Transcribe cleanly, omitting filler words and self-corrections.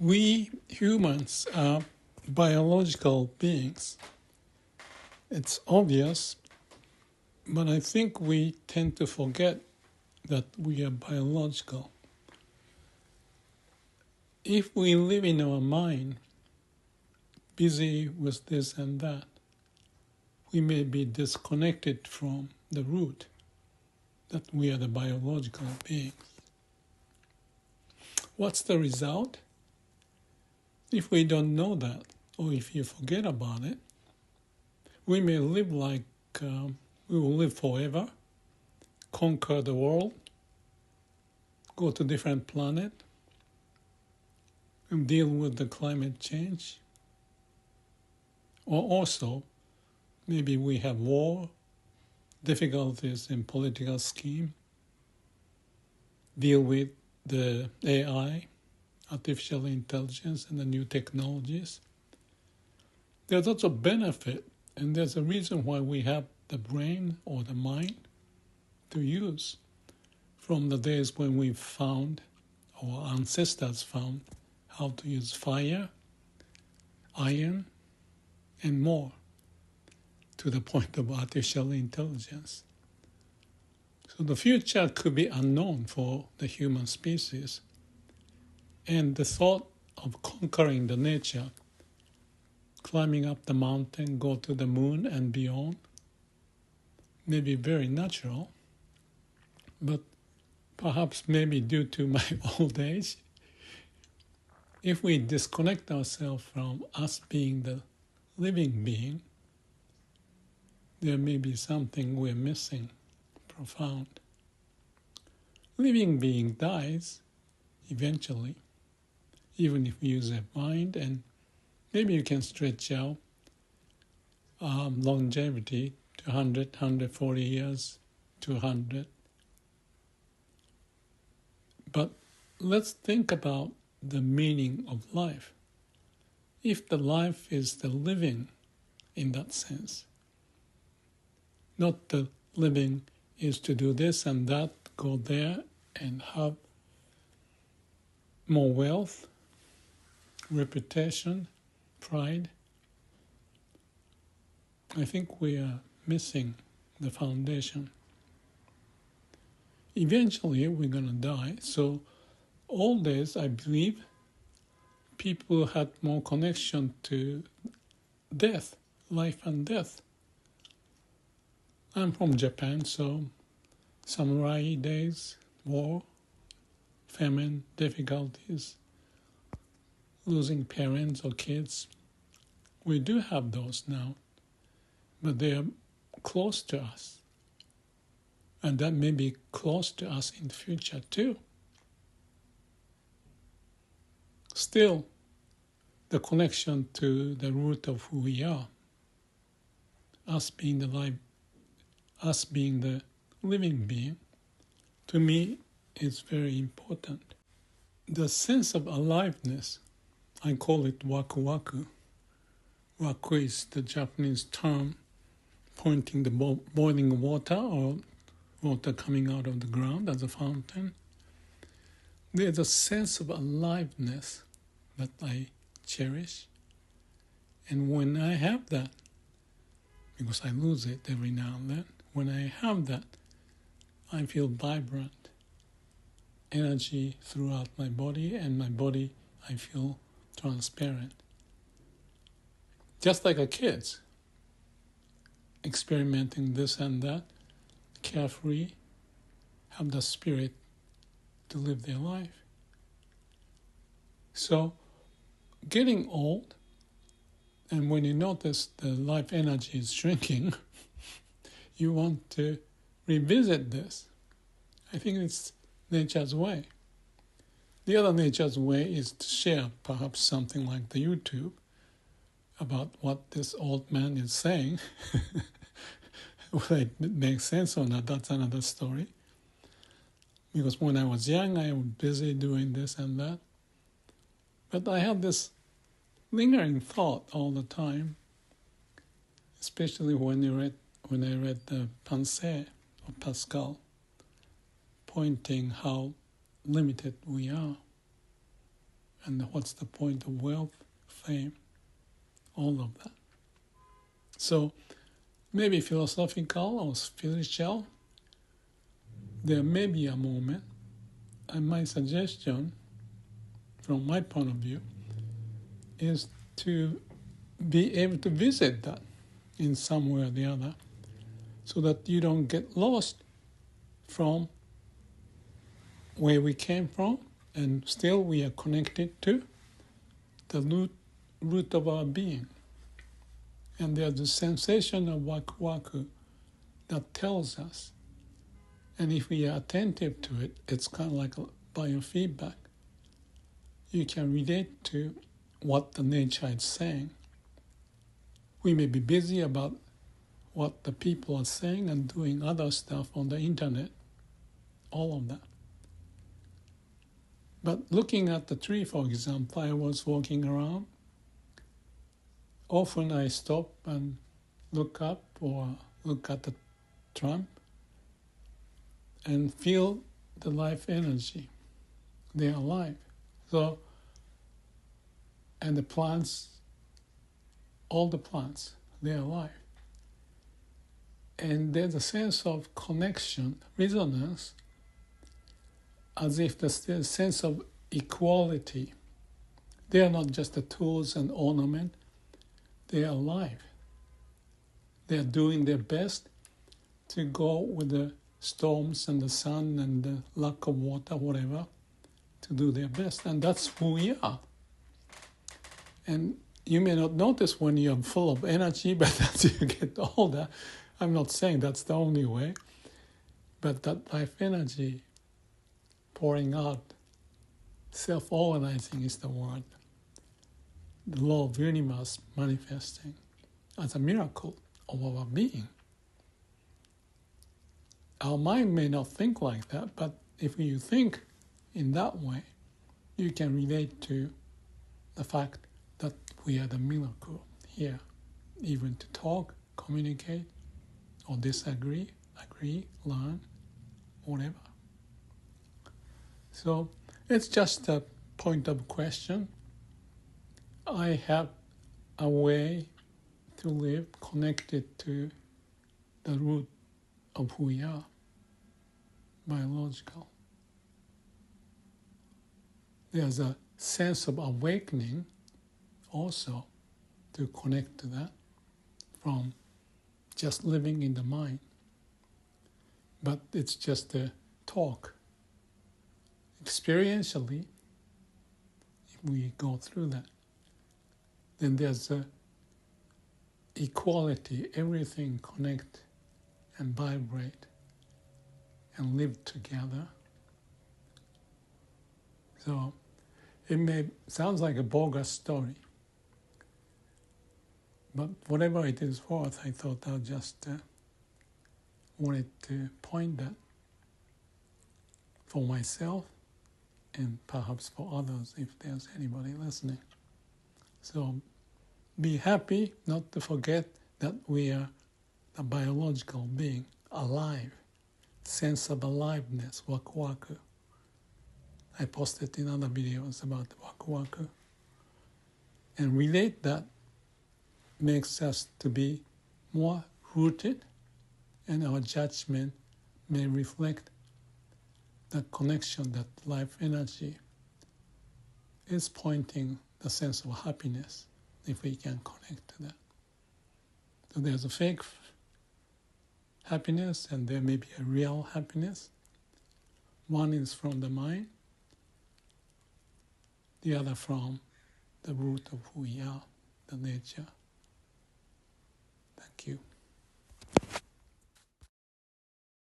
We humans are biological beings. It's obvious, but I think we tend to forget that we are biological. If we live in our mind, busy with this and that, we may be disconnected from the root that we are the biological beings. What's the result? If we don't know that, or if you forget about it, we may live like we will live forever, conquer the world, go to different planet, and deal with the climate change. Or also, maybe we have war, difficulties in political scheme, deal with the AI, artificial intelligence, and the new technologies. There's also benefit, and there's a reason why we have the brain or the mind to use from the days when we found, our ancestors found, how to use fire, iron, and more, to the point of artificial intelligence. So the future could be unknown for the human species. And the thought of conquering the nature, climbing up the mountain, go to the moon and beyond, may be very natural, but perhaps maybe due to my old age, if we disconnect ourselves from us being the living being, there may be something we're missing, profound. Living being dies eventually, even if you use a mind, and maybe you can stretch out longevity to 100, 140 years, 200. But let's think about the meaning of life. If the life is the living in that sense, not the living is to do this and that, go there and have more wealth, reputation, pride, I think we are missing the foundation. Eventually, we're going to die. So, all this, I believe, people had more connection to death, life and death. I'm from Japan, so samurai days, war, famine, difficulties, losing parents or kids. We do have those now, but they are close to us. And that may be close to us in the future too. Still, the connection to the root of who we are, us being the life, us being the living being, to me is very important. The sense of aliveness, I call it waku waku. Waku is the Japanese term pointing the boiling water or water coming out of the ground as a fountain. There's a sense of aliveness that I cherish. And when I have that, because I lose it every now and then, when I have that, I feel vibrant, energy throughout my body, and my body, I feel transparent. Just like a kid's, experimenting this and that, carefree, have the spirit to live their life. So, getting old, and when you notice the life energy is shrinking, you want to revisit this. I think it's nature's way. The other nature's way is to share perhaps something like the YouTube about what this old man is saying. Whether it makes sense or not, that's another story. Because when I was young, I was busy doing this and that. But I had this lingering thought all the time, especially when I read the Pensée of Pascal, pointing how limited we are. and what's the point of wealth, fame, all of that. So maybe philosophical or spiritual, there may be a moment, and my suggestion, from my point of view, is to be able to visit that in some way or the other, so that you don't get lost from where we came from, and still we are connected to the root of our being. And there's a sensation of waku-waku that tells us. And if we are attentive to it, it's kind of like a biofeedback. You can relate to what the nature is saying. We may be busy about what the people are saying and doing other stuff on the internet, all of that. But looking at the tree, for example, I was walking around. Often I stop and look up or look at the trunk and feel the life energy. They are alive. So, and the plants, all the plants, they are alive. And there's a sense of connection, resonance, as if there's a sense of equality. They are not just the tools and ornament, they are alive. They are doing their best to go with the storms and the sun and the lack of water, whatever, to do their best. And that's who we are. And you may not notice when you're full of energy, but as you get older, I'm not saying that's the only way, but that life energy pouring out, self-organizing is the word. The law of universe manifesting as a miracle of our being. Our mind may not think like that, but if you think in that way, you can relate to the fact that we are the miracle here, even to talk, communicate, or disagree, agree, learn, whatever. So it's just a point of question. I have a way to live connected to the root of who we are, biological. There's a sense of awakening also to connect to that from just living in the mind. But it's just a talk. Experientially, if we go through that, then there's a equality, everything connect and vibrate and live together. So it sounds like a bogus story, but whatever it is worth, I thought I just wanted to point that for myself and perhaps for others if there's anybody listening. So be happy not to forget that we are a biological being, alive, sense of aliveness, waku-waku. I posted in other videos about the waku-waku. And relate that makes us to be more rooted, and our judgment may reflect the connection that life energy is pointing the sense of happiness, if we can connect to that. So there's a fake happiness and there may be a real happiness. One is from the mind, the other from the root of who we are, the nature. Thank you.